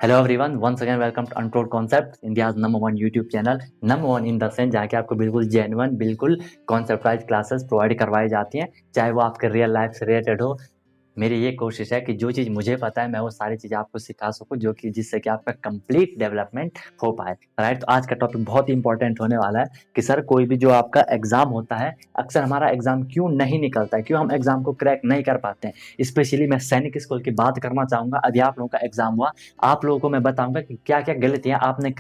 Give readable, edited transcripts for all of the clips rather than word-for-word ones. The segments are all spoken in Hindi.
Hello everyone, once again welcome to untold concept, India's number one YouTube channel. Number one in the sense जहाँ के आपको बिल्कुल जेन्युइन, बिल्कुल कॉन्सेप्टवाइज क्लासेस प्रोवाइड करवाई जाती हैं, चाहे वो आपके रियल लाइफ से रिलेटेड हो। मेरी ये कोशिश है कि जो चीज़ मुझे पता है मैं वो सारी चीज़ें आपको सिखा सकूं, जो कि जिससे कि आपका कंप्लीट डेवलपमेंट हो पाए। राइट, तो आज का टॉपिक बहुत ही इंपॉर्टेंट होने वाला है कि सर कोई भी जो आपका एग्जाम होता है, अक्सर हमारा एग्जाम क्यों नहीं निकलता है, क्यों हम एग्जाम को क्रैक नहीं कर पाते हैं। स्पेशली मैं सैनिक स्कूल की बात करना चाहूंगा। अभी आप लोगों का एग्जाम हुआ, आप लोगों को मैं बताऊंगा कि क्या क्या गलतियां आपने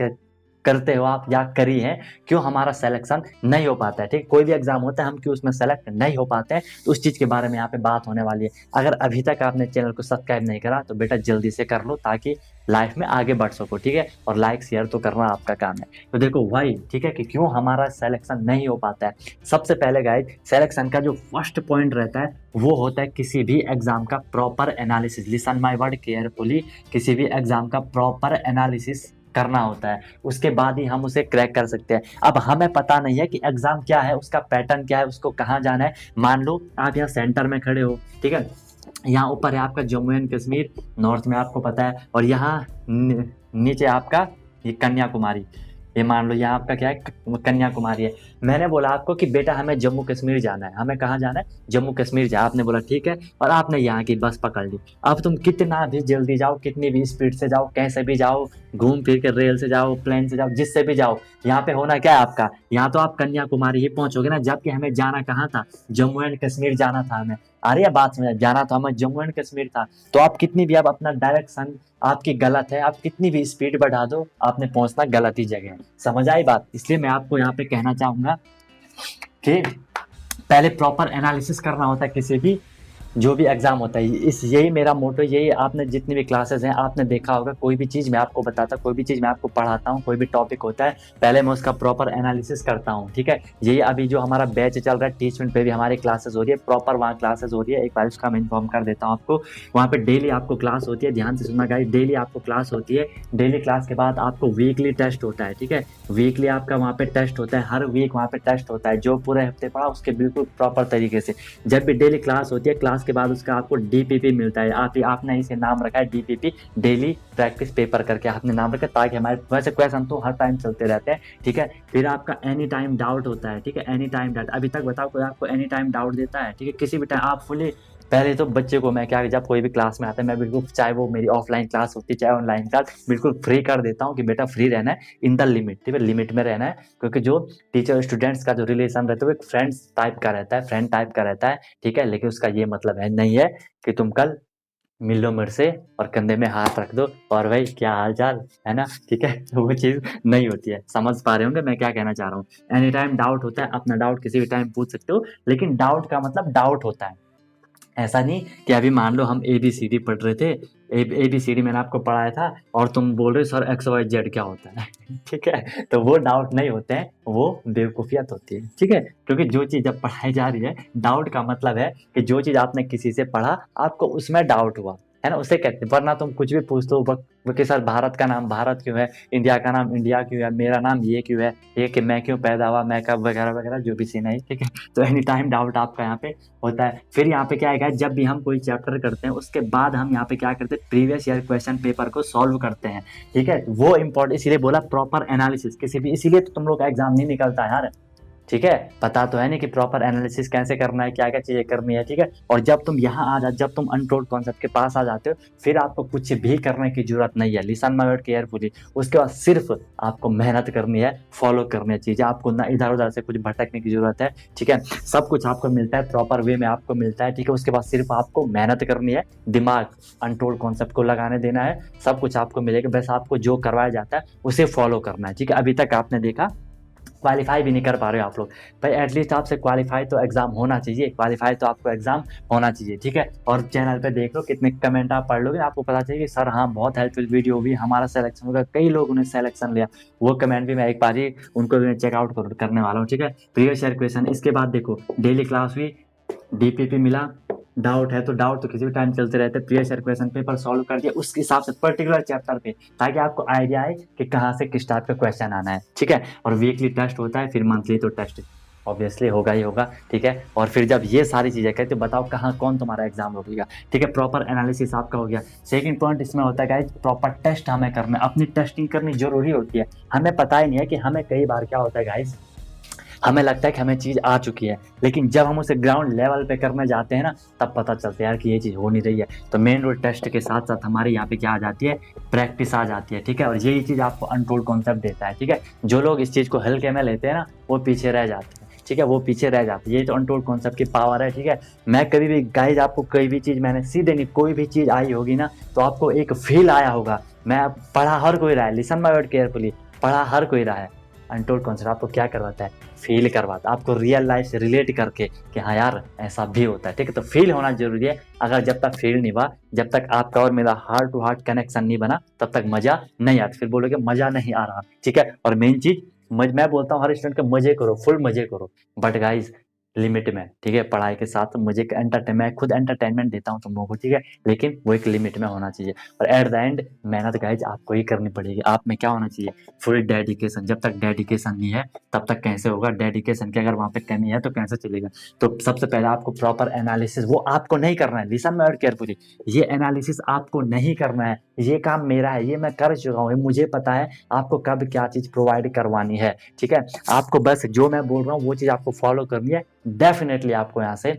करते हो आप या करी है, क्यों हमारा सिलेक्शन नहीं हो पाता है। ठीक, कोई भी एग्जाम होता है हम क्यों उसमें सेलेक्ट नहीं हो पाते हैं, तो उस चीज़ के बारे में यहाँ पे बात होने वाली है। अगर अभी तक आपने चैनल को सब्सक्राइब नहीं करा तो बेटा जल्दी से कर लो, ताकि लाइफ में आगे बढ़ सको। ठीक है, और लाइक शेयर तो करना आपका काम है। तो देखो भाई, ठीक है, कि क्यों हमारा सिलेक्शन नहीं हो पाता है। सबसे पहले गाइस, सिलेक्शन का जो फर्स्ट पॉइंट रहता है वो होता है किसी भी एग्जाम का proper analysis. Listen my word carefully, किसी भी एग्जाम का प्रॉपर एनालिसिस करना होता है, उसके बाद ही हम उसे क्रैक कर सकते हैं। अब हमें पता नहीं है कि एग्जाम क्या है, उसका पैटर्न क्या है, उसको कहाँ जाना है। मान लो आप यहाँ सेंटर में खड़े हो, ठीक है, यहाँ ऊपर है आपका जम्मू एंड कश्मीर, नॉर्थ में आपको पता है, और यहाँ नीचे आपका ये कन्याकुमारी। ये मान लो यहाँ आपका क्या है, कन्याकुमारी है। मैंने बोला आपको कि बेटा हमें जम्मू कश्मीर जाना है, हमें कहाँ जाना है, जम्मू कश्मीर जा। आपने बोला ठीक है, और आपने यहाँ की बस पकड़ ली। अब तुम कितना भी जल्दी जाओ, कितनी भी स्पीड से जाओ, कैसे भी जाओ, घूम फिर के रेल से जाओ, प्लेन से जाओ, जिससे भी जाओ, यहाँ पे होना क्या है आपका, यहाँ तो आप कन्याकुमारी ही पहुंचोगे ना, जबकि हमें जाना कहाँ था, जम्मू एंड कश्मीर जाना था हमें। आ रही है बात समझ, जाना तो हमें जम्मू एंड कश्मीर था। तो आप कितनी भी आप अपना डायरेक्शन आपकी गलत है, आप कितनी भी स्पीड बढ़ा दो, आपने पहुंचना गलत ही जगह है। समझ आई बात? इसलिए मैं आपको यहाँ पे कहना चाहूंगा कि पहले प्रॉपर एनालिसिस करना होता है किसी भी जो भी एग्जाम होता है। इस यही मेरा मोटो, यही आपने जितनी भी क्लासेस हैं आपने देखा होगा, कोई भी चीज़ मैं आपको बताता, कोई भी चीज़ मैं आपको पढ़ाता हूँ, कोई भी टॉपिक होता है, पहले मैं उसका प्रॉपर एनालिसिस करता हूँ। ठीक है, यही अभी जो हमारा बैच चल रहा है, टीचमेंट पे भी हमारी क्लासेस हो रही है, प्रॉपर वहाँ क्लासेस हो रही है। एक बार उसका मैं इन्फॉर्म कर देता हूँ आपको, वहाँ पे डेली आपको क्लास होती है। ध्यान से सुनना गाइस, डेली आपको क्लास होती है। डेली क्लास के बाद आपको वीकली टेस्ट होता है। ठीक है, वीकली आपका वहाँ पे टेस्ट होता है, हर वीक वहाँ पे टेस्ट होता है। जो पूरे हफ्ते पढ़ा उसके बिल्कुल प्रॉपर तरीके से। जब भी डेली क्लास होती है, क्लास के बाद उसका आपको डीपीपी मिलता है। आपने इसे नाम रखा है डीपीपी, डेली प्रैक्टिस पेपर करके आपने नाम रखा, ताकि हमारे वैसे क्वेश्चन तो हर टाइम चलते रहते हैं। ठीक है, फिर आपका एनी टाइम डाउट होता है। ठीक है, एनी टाइम डाउट, अभी तक बताओ कोई आपको एनी टाइम डाउट देता है? ठीक है, किसी भी टाइम आप फुली, पहले तो बच्चे को मैं क्या, जब कोई भी क्लास में आता है मैं बिल्कुल, चाहे वो मेरी ऑफलाइन क्लास होती है चाहे ऑनलाइन क्लास, बिल्कुल फ्री कर देता हूँ कि बेटा फ्री रहना है, इन द लिमिट। ठीक है, लिमिट में रहना है, क्योंकि जो टीचर स्टूडेंट्स का जो रिलेशन रहता है वो एक फ्रेंड्स टाइप का रहता है, फ्रेंड टाइप का रहता है। ठीक है, लेकिन उसका ये मतलब है नहीं है कि तुम कल मिल लो मेरे से और कंधे में हाथ रख दो और भाई क्या हाल चाल है ना। ठीक है, तो वो चीज़ नहीं होती है। समझ पा रहे होंगे मैं क्या कहना चाह रहा हूँ। एनी टाइम डाउट होता है, अपना डाउट किसी भी टाइम पूछ सकते हो, लेकिन डाउट का मतलब डाउट होता है, ऐसा नहीं कि अभी मान लो हम ए बी सी डी पढ़ रहे थे, ए बी सी डी मैंने आपको पढ़ाया था और तुम बोल रहे हो सर एक्स वाई जेड क्या होता है। ठीक है, तो वो डाउट नहीं होते हैं, वो बेवकूफ़ियत होती है। ठीक है, क्योंकि जो चीज़ जब पढ़ाई जा रही है, डाउट का मतलब है कि जो चीज़ आपने किसी से पढ़ा, आपको उसमें डाउट हुआ है ना, उसे कहते हैं। वरना तुम कुछ भी पूछ दो कि सर भारत का नाम भारत क्यों है, इंडिया का नाम इंडिया क्यों है, मेरा नाम ये क्यों है, ये कि मैं क्यों पैदा हुआ, मैं कब, वगैरह वगैरह, जो भी सीन है। ठीक है, तो एनी टाइम डाउट आपका यहाँ पे होता है। फिर यहाँ पे क्या है, जब भी हम कोई चैप्टर करते हैं उसके बाद हम यहाँ पे क्या करते हैं, प्रीवियस ईयर क्वेश्चन पेपर को सॉल्व करते हैं। ठीक है, वो इम्पोर्टेंट, इसीलिए बोला प्रॉपर एनालिसिस किसी भी, इसीलिए तो तुम लोग का एग्जाम नहीं निकलता है यार। ठीक है, पता तो है नहीं कि प्रॉपर एनालिसिस कैसे करना है, क्या क्या चीज़ें करनी है। ठीक है, और जब तुम यहाँ आ जा, जब तुम अनटोल्ड कॉन्सेप्ट के पास आ जाते हो, फिर आपको कुछ भी करने की जरूरत नहीं है। लिसन माय वर्ड केयरफुली, उसके बाद सिर्फ आपको मेहनत करनी है, फॉलो करनी है चीज़ें, आपको ना इधर उधर से कुछ भटकने की जरूरत है। ठीक है, सब कुछ आपको मिलता है, प्रॉपर वे में आपको मिलता है। ठीक है, उसके बाद सिर्फ आपको मेहनत करनी है, दिमाग अनटोल्ड कॉन्सेप्ट को लगाने देना है, सब कुछ आपको मिलेगा। बस आपको जो करवाया जाता है उसे फॉलो करना है। ठीक है, अभी तक आपने देखा क्वालिफाई भी नहीं कर पा रहे हो आप लोग, भाई एटलीस्ट आपसे क्वालिफाई तो एग्जाम होना चाहिए, क्वालिफाई तो आपको एग्जाम होना चाहिए। ठीक है, और चैनल पे देख लो कितने कमेंट आप पढ़ लोगे, आपको पता चाहिए कि सर हाँ बहुत हेल्पफुल वीडियो हुई, हमारा सिलेक्शन होगा, कई लोगों ने सिलेक्शन लिया। वो कमेंट भी मैं एक बार ही उनको चेकआउट करने वाला हूँ। ठीक है, प्रीवियस ईयर क्वेश्चन, इसके बाद देखो डेली क्लास हुई, डीपीपी मिला, डाउट है तो डाउट तो किसी भी टाइम चलते रहते हैं, previous year question paper solve कर दिया उसके हिसाब से पर्टिकुलर चैप्टर पे, ताकि आपको आइडिया आए कि कहाँ से किस टाइप का क्वेश्चन आना है। ठीक है, और वीकली टेस्ट होता है, फिर मंथली तो टेस्ट ऑब्वियसली होगा ही होगा, ठीक है। और फिर जब ये सारी चीज़ें कहते तो बताओ कहाँ कौन तुम्हारा एग्जाम रोकेगा, ठीक है। प्रॉपर एनालिसिस आपका हो गया। सेकंड पॉइंट इसमें होता है गाइस, प्रॉपर टेस्ट हमें करना है, अपनी टेस्टिंग करनी जरूरी होती है। हमें पता ही नहीं है कि हमें कई बार क्या होता है गाइस, हमें लगता है कि हमें चीज़ आ चुकी है, लेकिन जब हम उसे ग्राउंड लेवल पे करने जाते हैं ना, तब पता चलता है यार कि ये चीज़ हो नहीं रही है। तो मेन रोल टेस्ट के साथ साथ हमारे यहाँ पे क्या आ जाती है, प्रैक्टिस आ जाती है, ठीक है। और यही चीज़ आपको अनटोल्ड कॉन्सेप्ट देता है, ठीक है। जो लोग इस चीज़ को हल्के में लेते हैं ना, वो पीछे रह जाते हैं, ठीक है, वो पीछे रह जाते हैं। ये तो अनटोल्ड कॉन्सेप्ट की पावर है, ठीक है। मैं कभी भी गाइज आपको कोई भी चीज़ मैंने सीधे नहीं, कोई भी चीज़ आई होगी ना, तो आपको एक फील आया होगा। मैं पढ़ा हर कोई रहा है, लिसन माय वर्ड केयरफुली, पढ़ा हर कोई रहा है। अनटोल्ड कॉन्सेप्ट आपको क्या करवाता है, फील करवाता है, आपको रियल लाइफ से रिलेट करके कि हाँ यार ऐसा भी होता है, ठीक है। तो फील होना जरूरी है। अगर जब तक फील नहीं हुआ, जब तक आपका और मेरा हार्ट टू हार्ट कनेक्शन नहीं बना, तब तक मजा नहीं आता। फिर बोलोगे मजा नहीं आ रहा, ठीक है। और मेन चीज मैं बोलता हूँ हर स्टूडेंट को मजे करो, फुल मजे करो, बट गाइज लिमिट में, ठीक है। पढ़ाई के साथ मुझे मैं खुद एंटरटेनमेंट देता हूँ तुम लोगों को, ठीक है, लेकिन वो एक लिमिट में होना चाहिए। और एट द एंड मेहनत गाइज आपको ही करनी पड़ेगी। आप में क्या होना चाहिए, फुल डेडिकेशन। जब तक डेडिकेशन नहीं है तब तक कैसे होगा, डेडिकेशन की अगर वहाँ पे कमी है तो कैसे चलेगा। तो सबसे पहले आपको प्रॉपर एनालिसिस, वो आपको नहीं करना है, लिसन माय वर्ड केयरफुली, ये एनालिसिस आपको नहीं करना है। ये काम मेरा है, ये मैं कर चुका हूँ, मुझे पता है आपको कब क्या चीज़ प्रोवाइड करवानी है, ठीक है। आपको बस जो मैं बोल रहा हूँ वो चीज़ आपको फॉलो करनी है, डेफिनेटली आपको यहाँ से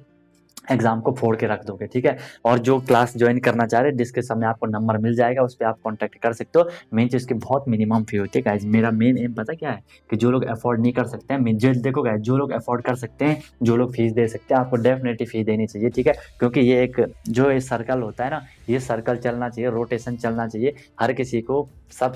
एग्जाम को फोड़ के रख दोगे, ठीक है। और जो क्लास ज्वाइन करना चाह रहे हैं, डिस्क्रिप्शन में आपको नंबर मिल जाएगा, उस पर आप कांटेक्ट कर सकते हो। मेन चीज़ की बहुत मिनिमम फी होती है गाइज। मेरा मेन एम पता क्या है, कि जो लोग अफोर्ड नहीं कर सकते हैं, जो देखो गाइज, जो लोग अफोर्ड कर सकते हैं, जो लोग फीस दे सकते हैं, आपको डेफिनेटली फीस देनी चाहिए, ठीक है। क्योंकि ये एक जो ये सर्कल होता है ना, ये सर्कल चलना चाहिए, रोटेशन चलना चाहिए। हर किसी को सब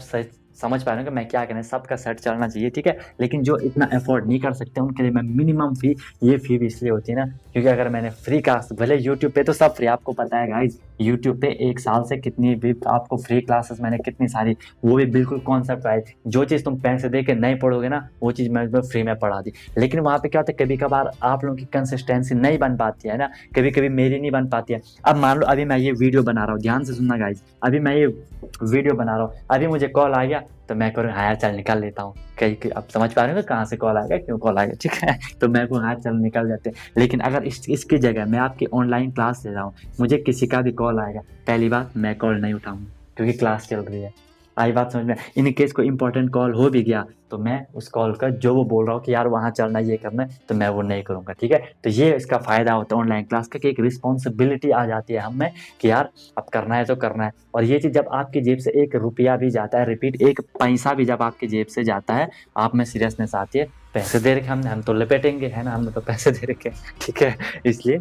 समझ पा रहे हो कि मैं क्या कहना है, सबका सेट चलना चाहिए, ठीक है। लेकिन जो इतना अफोर्ड नहीं कर सकते उनके लिए मैं मिनिमम फी, ये फी भी इसलिए होती है ना, क्योंकि अगर मैंने फ्री क्लास, भले यूट्यूब पे तो सब फ्री, आपको पता है गाइज, यूट्यूब पे एक साल से कितनी भी आपको फ्री क्लासेस मैंने कितनी सारी, वो भी बिल्कुल कॉन्सेप्ट वाइज। जो चीज़ तुम पैसे दे के नहीं पढ़ोगे ना, वो चीज़ मैं फ्री में पढ़ा दी। लेकिन वहाँ पे क्या होता है, कभी कभार आप लोगों की कंसिस्टेंसी नहीं बन पाती है ना, कभी कभी मेरी नहीं बन पाती है। अब मान लो अभी मैं ये वीडियो बना रहा हूँ, ध्यान से सुनना गाइज, अभी मैं ये वीडियो बना रहा हूँ, अभी मुझे कॉल आ गया तो मैं करूँ हाँ यार चल निकाल लेता हूँ, कहीं अब समझ पा रहे हो कहाँ से कॉल आ गया, क्यों कॉल आ गया, ठीक है। तो मैं को हाँ चल निकल जाते। लेकिन अगर इसकी जगह मैं आपकी ऑनलाइन क्लास ले रहा हूँ, मुझे किसी का भी कॉल आएगा, पहली बात मैं कॉल नहीं उठाऊंगा क्योंकि क्लास चल रही है। आई बात समझ में। इन केस कोई इंपॉर्टेंट कॉल हो भी गया तो मैं उस कॉल का जो वो बोल रहा हूँ कि यार वहाँ चलना ये करना है, तो मैं वो नहीं करूँगा, ठीक है। तो ये इसका फायदा होता है ऑनलाइन क्लास का, कि एक रिस्पॉन्सिबिलिटी आ जाती है हमें कि यार अब करना है तो करना है। और ये चीज़ जब आपकी जेब से एक रुपया भी जाता है, रिपीट एक पैसा भी जब आपकी जेब से जाता है, आप में सीरियसनेस आती है। पैसे दे रखे हम तो लपेटेंगे, है ना, हमने तो पैसे दे रखे, ठीक है, इसलिए।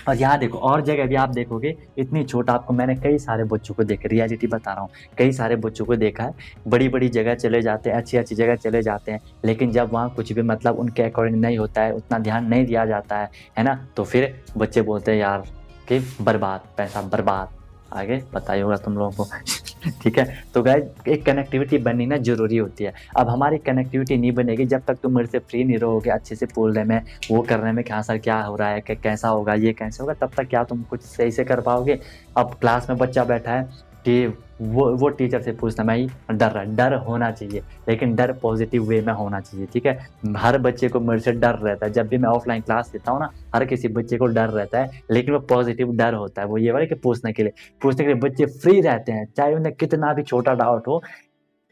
और यहाँ देखो और जगह भी आप देखोगे, इतनी छोटा आपको मैंने कई सारे बच्चों को देखा, रियलिटी बता रहा हूँ, कई सारे बच्चों को देखा है, बड़ी बड़ी जगह चले जाते हैं, अच्छी अच्छी जगह चले जाते हैं, लेकिन जब वहाँ कुछ भी मतलब उनके अकॉर्डिंग नहीं होता है, उतना ध्यान नहीं दिया जाता है ना, तो फिर बच्चे बोलते हैं यार कि बर्बाद, पैसा बर्बाद। आगे बताइए होगा तुम लोगों को ठीक है। तो गाइस एक कनेक्टिविटी बननी ना जरूरी होती है। अब हमारी कनेक्टिविटी नहीं बनेगी जब तक तुम मेरे से फ्री नहीं रहोगे अच्छे से बोलने में, वो करने में कि हाँ सर क्या हो रहा है, कैसा होगा, ये कैसे होगा, तब तक क्या तुम कुछ सही से कर पाओगे। अब क्लास में बच्चा बैठा है कि वो टीचर से पूछना, मैं ही डर रहा है, डर होना चाहिए, लेकिन डर पॉजिटिव वे में होना चाहिए, ठीक है। हर बच्चे को मेरे से डर रहता है, जब भी मैं ऑफलाइन क्लास लेता हूँ ना, हर किसी बच्चे को डर रहता है, लेकिन वो पॉजिटिव डर होता है, वो ये वाला कि पूछने के लिए बच्चे फ्री रहते हैं, चाहे उन्हें कितना भी छोटा डाउट हो,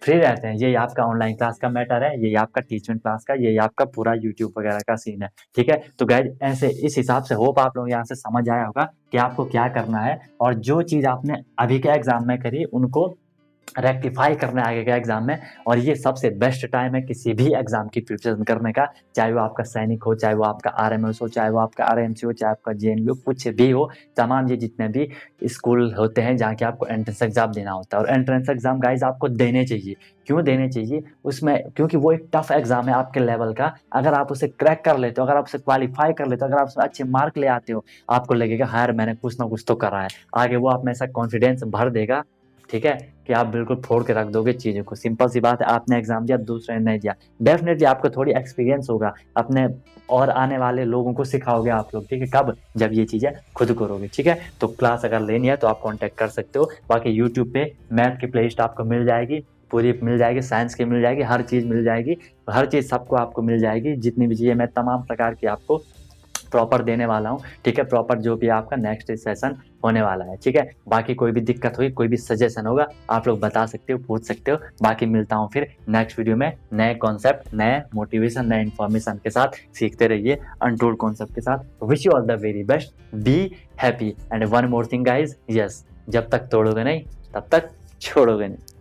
फ्री रहते हैं। यही आपका ऑनलाइन क्लास का मैटर है, यही आपका टीचमेंट क्लास का, यही आपका पूरा यूट्यूब वगैरह का सीन है, ठीक है। तो गाइज ऐसे इस हिसाब से होप आप लोग यहाँ से समझ आया होगा कि आपको क्या करना है, और जो चीज़ आपने अभी के एग्जाम में करी उनको रेक्टिफाई करना है आगे के एग्जाम में। और ये सबसे बेस्ट टाइम है किसी भी एग्जाम की प्रिपरेशन करने का, चाहे वो आपका सैनिक हो, चाहे वो आपका आरएमएस हो, चाहे वो आपका आरएमसी हो, चाहे आपका जेएनयू, कुछ भी हो, तमाम ये जितने भी स्कूल होते हैं जहाँ के आपको एंट्रेंस एग्जाम देना होता है। और एंट्रेंस एग्जाम गाइज आपको देने चाहिए। क्यों देने चाहिए उसमें, क्योंकि वो एक टफ एग्जाम है आपके लेवल का। अगर आप उसे क्रैक कर लेते हो, अगर आप उसे क्वालिफाई कर लेते हो, अगर आप उसमें अच्छे मार्क ले आते हो, आपको लगेगा हाँ यार मैंने कुछ ना कुछ तो करा है। आगे वो आप में ऐसा कॉन्फिडेंस भर देगा, ठीक है, कि आप बिल्कुल फोड़ के रख दोगे चीज़ों को। सिंपल सी बात है, आपने एग्जाम दिया, दूसरे ने नहीं दिया, डेफिनेटली आपको थोड़ी एक्सपीरियंस होगा अपने, और आने वाले लोगों को सिखाओगे आप लोग, ठीक है। कब, जब ये चीज़ें खुद करोगे, ठीक है। तो क्लास अगर लेनी है तो आप कांटेक्ट कर सकते हो। बाकी यूट्यूब पे मैथ की प्लेलिस्ट आपको मिल जाएगी, पूरी मिल जाएगी, साइंस की मिल जाएगी, हर चीज़ मिल जाएगी, हर चीज़ सबको आपको मिल जाएगी, जितनी भी चीज़ें मैं तमाम प्रकार की आपको प्रॉपर देने वाला हूँ, ठीक है। प्रॉपर जो भी आपका नेक्स्ट सेशन होने वाला है, ठीक है। बाकी कोई भी दिक्कत हुई, कोई भी सजेशन होगा, आप लोग बता सकते हो, पूछ सकते हो। बाकी मिलता हूँ फिर नेक्स्ट वीडियो में नए कॉन्सेप्ट, नए मोटिवेशन, नए इन्फॉर्मेशन के साथ। सीखते रहिए अनटोल्ड कॉन्सेप्ट के साथ। Wish you all the very best, be happy and one more thing guys, yes, जब तक तोड़ोगे नहीं तब तक छोड़ोगे नहीं।